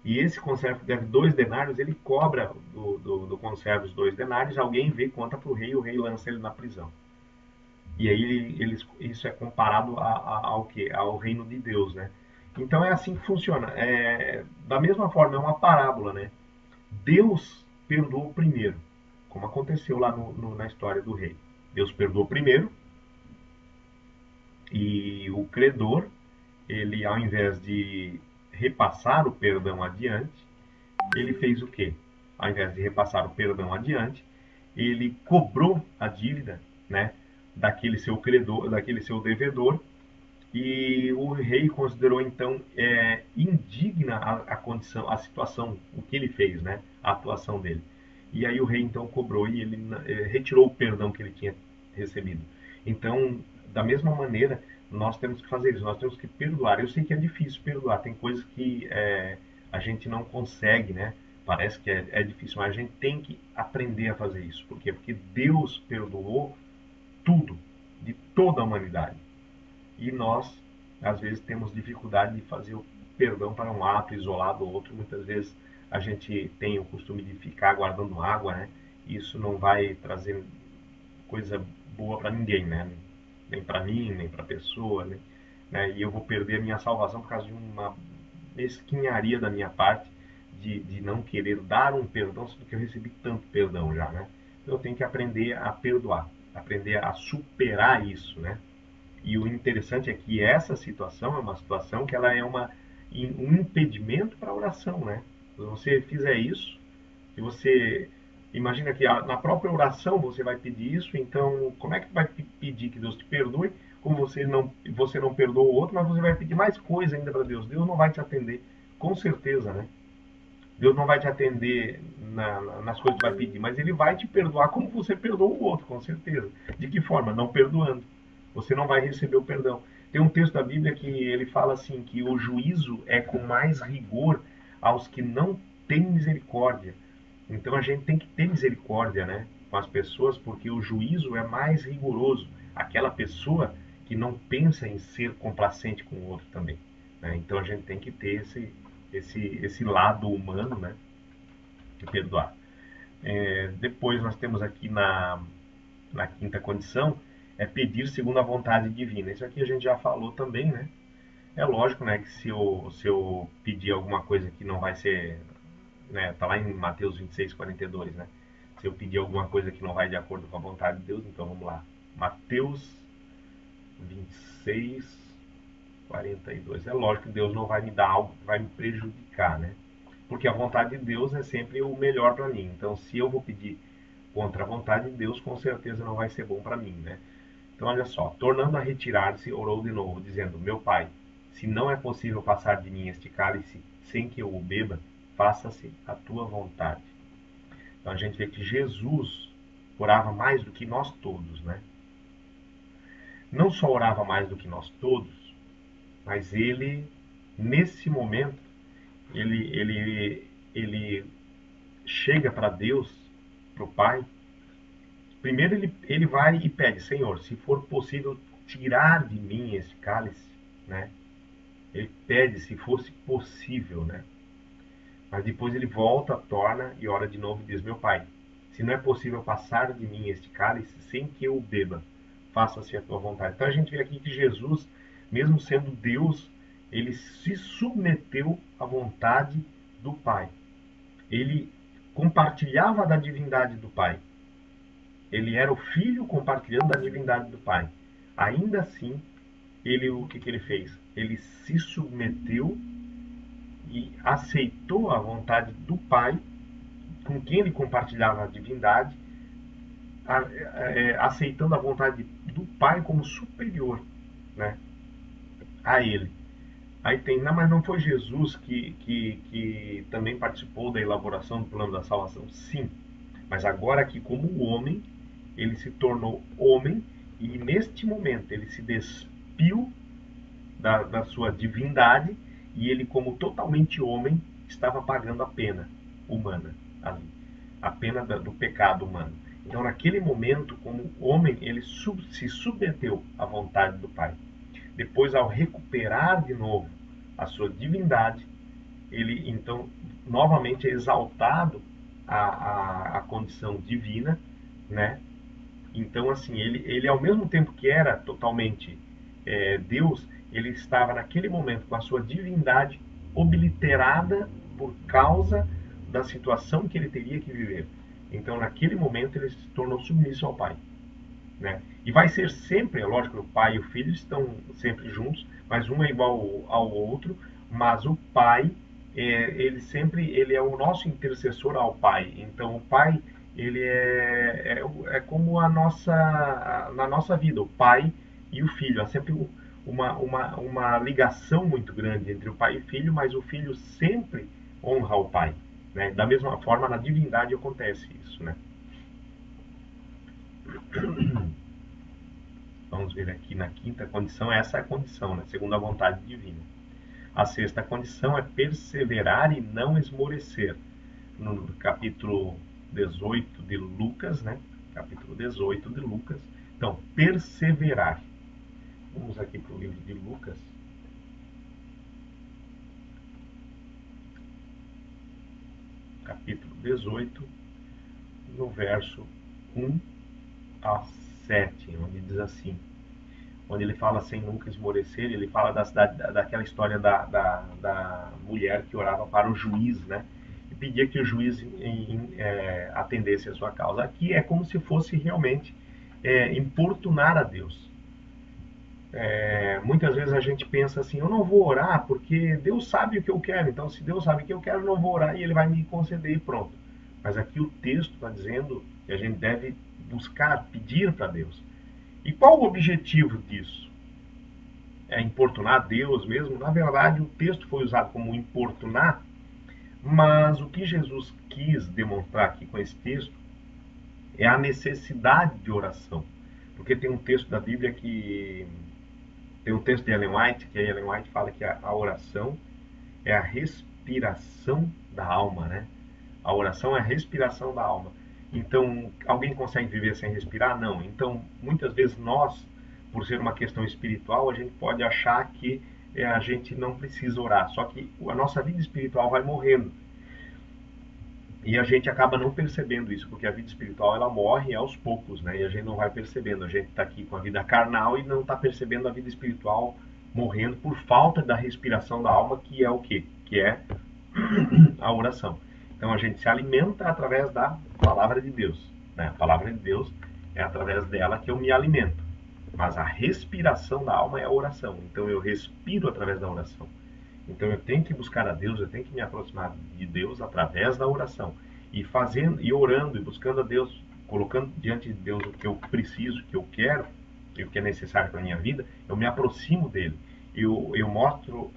Speaker 1: E esse conservo que deve 2 denários, ele cobra do conservo os 2 denários, alguém vê, conta para o rei, e o rei lança ele na prisão. E aí isso é comparado ao quê? Ao reino de Deus, né? Então é assim que funciona. Da mesma forma, é uma parábola, né? Deus perdoou primeiro, como aconteceu lá na história do rei. Deus perdoou primeiro, e o credor, ele ao invés de repassar o perdão adiante, ele fez o quê? Ao invés de repassar o perdão adiante, ele cobrou a dívida, né, daquele seu credor, daquele seu devedor, e o rei considerou então indigna a condição, a situação, o que ele fez, né, a atuação dele. E aí o rei então cobrou e ele retirou o perdão que ele tinha recebido. Então, da mesma maneira, nós temos que fazer isso, nós temos que perdoar. Eu sei que é difícil perdoar, tem coisas que a gente não consegue, né? Parece que é difícil, mas a gente tem que aprender a fazer isso. Por quê? Porque Deus perdoou tudo, de toda a humanidade. E nós, às vezes, temos dificuldade de fazer o perdão para um ato isolado ou outro. Muitas vezes a gente tem o costume de ficar guardando água, né? Isso não vai trazer coisa boa para ninguém, né? Nem para mim, nem para a pessoa, né? E eu vou perder a minha salvação por causa de uma mesquinharia da minha parte de não querer dar um perdão, sendo que eu recebi tanto perdão já, né? Então eu tenho que aprender a perdoar, aprender a superar isso, né? E o interessante é que essa situação é uma situação que ela é um impedimento para a oração, né? Se você fizer isso, se você imagina que na própria oração você vai pedir isso, então como é que vai pedir que Deus te perdoe, como você não perdoa o outro, mas você vai pedir mais coisa ainda para Deus. Deus não vai te atender, com certeza, né? Deus não vai te atender nas coisas que vai pedir, mas Ele vai te perdoar como você perdoou o outro, com certeza. De que forma? Não perdoando. Você não vai receber o perdão. Tem um texto da Bíblia que ele fala assim, que o juízo é com mais rigor aos que não têm misericórdia. Então a gente tem que ter misericórdia, né, com as pessoas, porque o juízo é mais rigoroso. Aquela pessoa que não pensa em ser complacente com o outro também, né? Então a gente tem que ter esse lado humano, né, de perdoar. Depois nós temos aqui na quinta condição, pedir segundo a vontade divina. Isso aqui a gente já falou também, né? É lógico, né, que se eu pedir alguma coisa que não vai ser, né, tá lá em Mateus 26:42, né? Se eu pedir alguma coisa que não vai de acordo com a vontade de Deus, então vamos lá. Mateus 26:42. É lógico que Deus não vai me dar algo que vai me prejudicar, né? Porque a vontade de Deus é sempre o melhor para mim. Então, se eu vou pedir contra a vontade de Deus, com certeza não vai ser bom para mim, né? Então, olha só, tornando a retirar-se, orou de novo, dizendo: Meu pai, se não é possível passar de mim este cálice sem que eu o beba, faça-se a tua vontade. Então, a gente vê que Jesus orava mais do que nós todos, né? Não só orava mais do que nós todos, mas ele, nesse momento, ele chega para Deus, para o Pai. Primeiro ele vai e pede: Senhor, se for possível tirar de mim esse cálice, né? Ele pede se fosse possível, né? Mas depois ele volta, torna e ora de novo e diz: Meu pai, se não é possível passar de mim este cálice sem que eu o beba, faça-se a tua vontade. Então a gente vê aqui que Jesus, mesmo sendo Deus, ele se submeteu à vontade do Pai. Ele compartilhava da divindade do Pai. Ele era o Filho compartilhando da divindade do Pai. Ainda assim, o que ele fez? Ele se submeteu e aceitou a vontade do Pai, com quem ele compartilhava a divindade, aceitando a vontade do Pai como superior, né, a ele. Aí tem, não, mas não foi Jesus que também participou da elaboração do plano da salvação? Sim, mas agora aqui como homem, ele se tornou homem e neste momento ele se despiu da sua divindade e ele, como totalmente homem, estava pagando a pena humana ali, a pena do pecado humano. Então, naquele momento, como homem, ele se submeteu à vontade do Pai. Depois, ao recuperar de novo a sua divindade, ele então novamente é exaltado à condição divina, né? Então, assim, ele ao mesmo tempo que era totalmente Deus, ele estava naquele momento com a sua divindade obliterada por causa da situação que ele teria que viver. Então, naquele momento, ele se tornou submisso ao Pai, né? E vai ser sempre, é lógico, o Pai e o Filho estão sempre juntos, mas um é igual ao outro, mas o Pai, ele é o nosso intercessor ao Pai. Então, o Pai, ele é como na nossa vida, o Pai e o Filho. Há sempre uma ligação muito grande entre o Pai e o Filho, mas o Filho sempre honra o Pai, né? Da mesma forma, na divindade acontece isso, né? Vamos ver aqui na quinta condição, essa é a condição, né? Segundo a vontade divina. A sexta condição é perseverar e não esmorecer. No capítulo 18 de Lucas, né? Capítulo 18 de Lucas. Então, perseverar. Vamos aqui para o livro de Lucas. Capítulo 18, no verso 1 a 7, onde diz assim, onde ele fala sem nunca esmorecer, ele fala daquela história da mulher que orava para o juiz, né? E pedia que o juiz atendesse a sua causa. Aqui é como se fosse realmente importunar a Deus. Muitas vezes a gente pensa assim: eu não vou orar porque Deus sabe o que eu quero, então se Deus sabe o que eu quero, eu não vou orar e Ele vai me conceder e pronto. Mas aqui o texto está dizendo que a gente deve buscar, pedir para Deus. E qual o objetivo disso? É importunar Deus mesmo? Na verdade, o texto foi usado como importunar, mas o que Jesus quis demonstrar aqui com esse texto é a necessidade de oração. Porque tem um texto da Bíblia que... Tem um texto de Ellen White, que a Ellen White fala que a oração é a respiração da alma, né? A oração é a respiração da alma. Então, alguém consegue viver sem respirar? Não. Então, muitas vezes nós, por ser uma questão espiritual, a gente pode achar que a gente não precisa orar. Só que a nossa vida espiritual vai morrendo. E a gente acaba não percebendo isso, porque a vida espiritual ela morre aos poucos, né? E a gente não vai percebendo. A gente está aqui com a vida carnal e não está percebendo a vida espiritual morrendo por falta da respiração da alma, que é o quê? Que é a oração. Então a gente se alimenta através da palavra de Deus, né? A palavra de Deus é através dela que eu me alimento. Mas a respiração da alma é a oração. Então eu respiro através da oração. Então eu tenho que buscar a Deus, eu tenho que me aproximar de Deus através da oração. E fazendo, e orando, e buscando a Deus, colocando diante de Deus o que eu preciso, o que eu quero, e o que é necessário para a minha vida, eu me aproximo dele. Eu mostro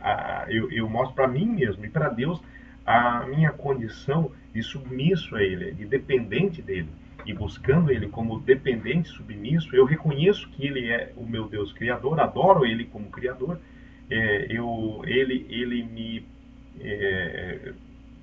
Speaker 1: para mim mesmo e para Deus a minha condição de submisso a ele, de dependente dele. E buscando ele como dependente, submisso, eu reconheço que ele é o meu Deus criador, adoro ele como criador, ele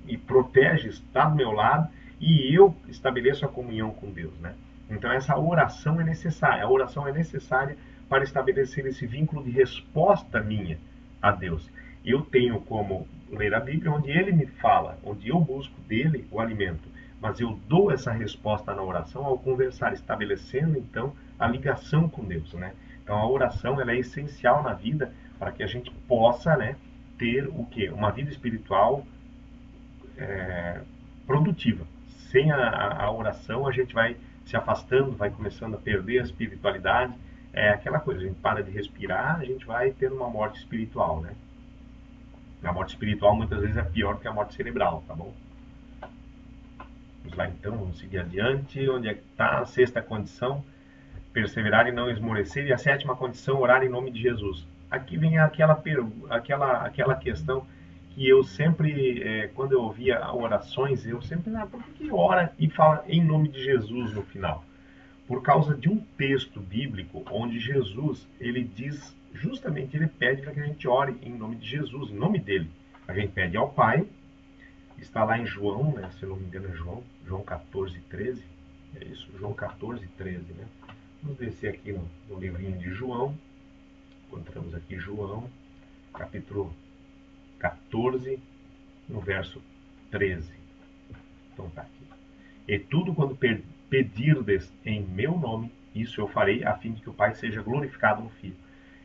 Speaker 1: me protege, está do meu lado, e eu estabeleço a comunhão com Deus, né? Então essa oração é necessária. A oração é necessária para estabelecer esse vínculo de resposta minha a Deus. Eu tenho como ler a Bíblia, onde ele me fala, onde eu busco dele o alimento, mas eu dou essa resposta na oração ao conversar, estabelecendo então a ligação com Deus, né? Então a oração ela é essencial na vida para que a gente possa, né, ter o quê? Uma vida espiritual produtiva. Sem a oração a gente vai se afastando, vai começando a perder a espiritualidade. É aquela coisa, a gente para de respirar, a gente vai tendo uma morte espiritual, né? A morte espiritual muitas vezes é pior que a morte cerebral, tá bom? Vamos lá então, vamos seguir adiante. Onde é que está a sexta condição? Perseverar e não esmorecer. E a sétima condição, orar em nome de Jesus. Aqui vem aquela questão que eu sempre, quando eu ouvia orações, eu sempre, por que ora e fala em nome de Jesus no final? Por causa de um texto bíblico onde Jesus, ele diz, justamente, ele pede para que a gente ore em nome de Jesus, em nome dele. A gente pede ao Pai, está lá em João, né, se eu não me engano é João 14, 13, é isso, João 14, 13, né? Vamos descer aqui no livrinho de João, encontramos aqui João, capítulo 14, no verso 13. Então tá aqui. E tudo quando pedirdes em meu nome, isso eu farei, a fim de que o Pai seja glorificado no Filho.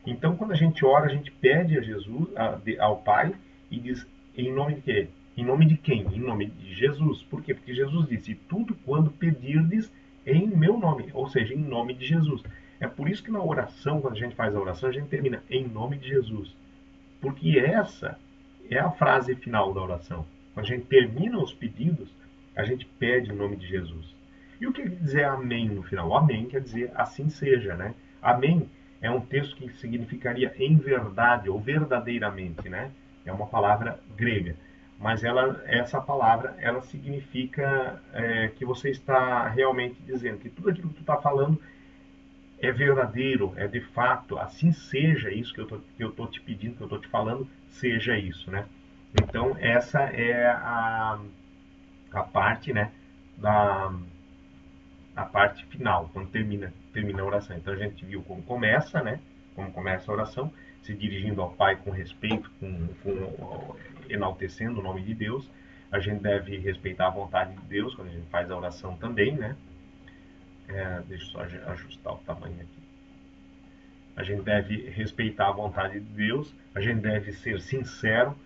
Speaker 1: Então, quando a gente ora, a gente pede a Jesus, ao Pai, e diz, em nome de quê? Em nome de quem? Em nome de Jesus. Por quê? Porque Jesus disse, tudo quando pedirdes em meu nome, ou seja, em nome de Jesus. É por isso que na oração, quando a gente faz a oração, a gente termina em nome de Jesus. Porque essa é a frase final da oração. Quando a gente termina os pedidos, a gente pede em nome de Jesus. E o que quer dizer amém no final? O amém quer dizer assim seja, né? Amém é um texto que significaria em verdade ou verdadeiramente, né? É uma palavra grega. Mas essa palavra, ela significa que você está realmente dizendo que tudo aquilo que tu está falando é verdadeiro, é de fato, assim seja isso que eu tô te pedindo, que eu estou te falando, seja isso, né? Então, essa é a parte, né, a parte final, quando termina a oração. Então, a gente viu como começa, né, como começa a oração, se dirigindo ao Pai com respeito, enaltecendo o nome de Deus. A gente deve respeitar a vontade de Deus quando a gente faz a oração também, né? Deixa eu só ajustar o tamanho aqui. A gente deve respeitar a vontade de Deus, a gente deve ser sincero,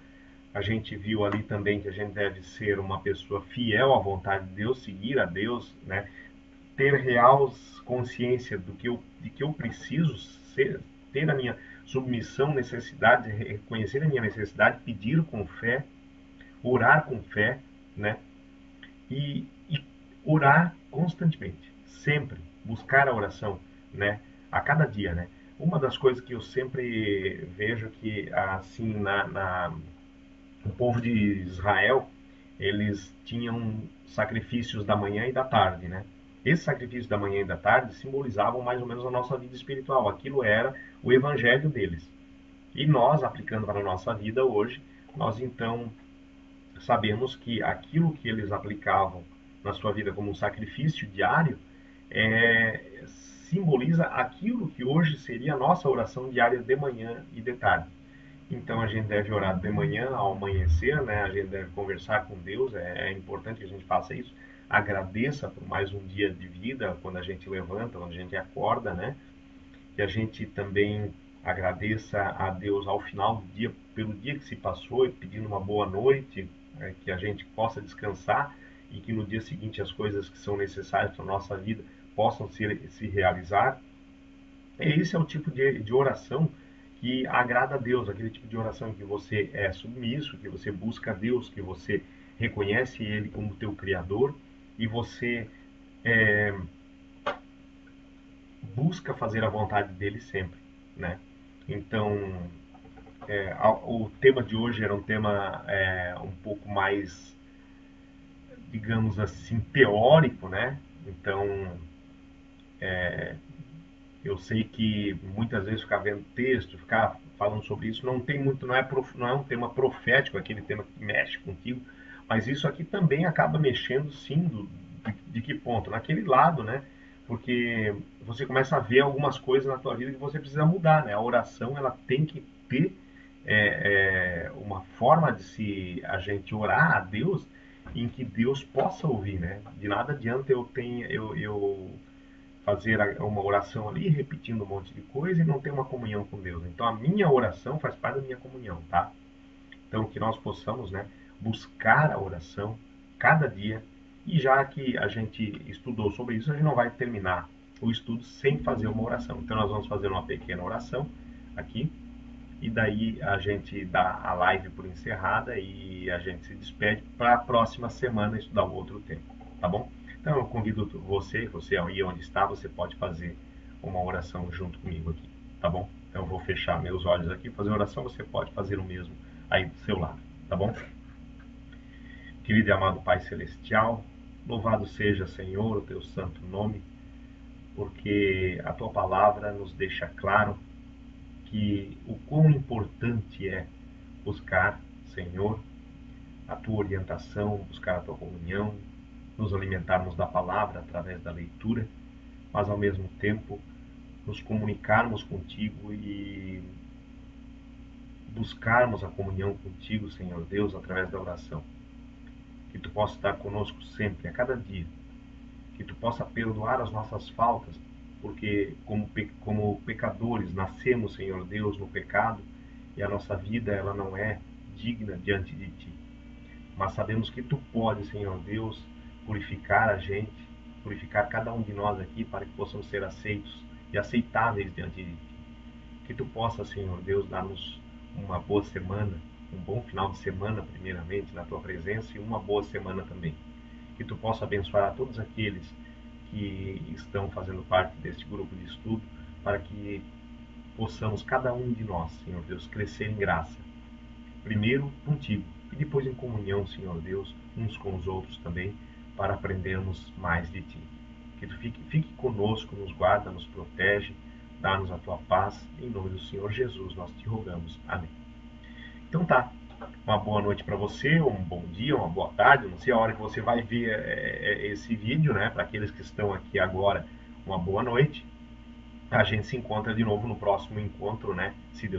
Speaker 1: a gente viu ali também que a gente deve ser uma pessoa fiel à vontade de Deus, seguir a Deus, né? Ter real consciência de que eu preciso ser, ter a minha submissão, necessidade, reconhecer a minha necessidade, pedir com fé, orar com fé, né? E orar constantemente, sempre, buscar a oração, né? A cada dia, né? Uma das coisas que eu sempre vejo que, assim, o povo de Israel, eles tinham sacrifícios da manhã e da tarde, né? Esses sacrifícios da manhã e da tarde simbolizavam mais ou menos a nossa vida espiritual. Aquilo era o evangelho deles. E nós, aplicando para a nossa vida hoje, nós então sabemos que aquilo que eles aplicavam na sua vida como um sacrifício diário simboliza aquilo que hoje seria a nossa oração diária de manhã e de tarde. Então a gente deve orar de manhã ao amanhecer, né? A gente deve conversar com Deus, é importante que a gente faça isso. Agradeça por mais um dia de vida, quando a gente levanta, quando a gente acorda, né? Que a gente também agradeça a Deus ao final do dia pelo dia que se passou e pedindo uma boa noite, que a gente possa descansar e que no dia seguinte as coisas que são necessárias para a nossa vida possam se realizar. E esse é o tipo de oração que agrada a Deus, aquele tipo de oração em que você é submisso, que você busca a Deus, que você reconhece Ele como teu Criador e você busca fazer a vontade dele sempre, né? Então, o tema de hoje era um tema um pouco mais, digamos assim, teórico, né? Então, eu sei que muitas vezes ficar vendo texto, ficar falando sobre isso, não tem muito, não é um tema profético, aquele tema que mexe contigo, mas isso aqui também acaba mexendo, sim, de que ponto? Naquele lado, né? Porque você começa a ver algumas coisas na tua vida que você precisa mudar, né? A oração, ela tem que ter uma forma de se a gente orar a Deus em que Deus possa ouvir, né? De nada adianta eu fazer uma oração ali, repetindo um monte de coisa e não ter uma comunhão com Deus. Então a minha oração faz parte da minha comunhão, tá? Então que nós possamos, né, buscar a oração cada dia. E já que a gente estudou sobre isso, a gente não vai terminar o estudo sem fazer uma oração. Então nós vamos fazer uma pequena oração aqui e daí a gente dá a live por encerrada e a gente se despede para a próxima semana estudar um outro tema, tá bom? Então eu convido você aí onde está, você pode fazer uma oração junto comigo aqui, tá bom? Então eu vou fechar meus olhos aqui, fazer oração, você pode fazer o mesmo aí do seu lado, tá bom? Querido e amado Pai Celestial, louvado seja, Senhor, o teu santo nome, porque a tua palavra nos deixa claro que o quão importante é buscar, Senhor, a tua orientação, buscar a tua comunhão, nos alimentarmos da palavra através da leitura, mas ao mesmo tempo nos comunicarmos contigo e buscarmos a comunhão contigo, Senhor Deus, através da oração. Que tu possa estar conosco sempre, a cada dia. Que tu possa perdoar as nossas faltas, porque como pecadores nascemos, Senhor Deus, no pecado e a nossa vida ela não é digna diante de ti. Mas sabemos que tu podes, Senhor Deus, purificar a gente, purificar cada um de nós aqui para que possamos ser aceitos e aceitáveis diante de ti. Que tu possa, Senhor Deus, dar-nos uma boa semana, um bom final de semana, primeiramente, na tua presença e uma boa semana também. Que tu possa abençoar a todos aqueles que estão fazendo parte deste grupo de estudo, para que possamos, cada um de nós, Senhor Deus, crescer em graça. Primeiro contigo e depois em comunhão, Senhor Deus, uns com os outros também, para aprendermos mais de ti. Que tu fique conosco, nos guarda, nos protege, dá-nos a tua paz. Em nome do Senhor Jesus, nós te rogamos. Amém. Então tá. Uma boa noite para você, um bom dia, uma boa tarde. Não sei a hora que você vai ver esse vídeo, né? Para aqueles que estão aqui agora, uma boa noite. A gente se encontra de novo no próximo encontro, né? Se Deus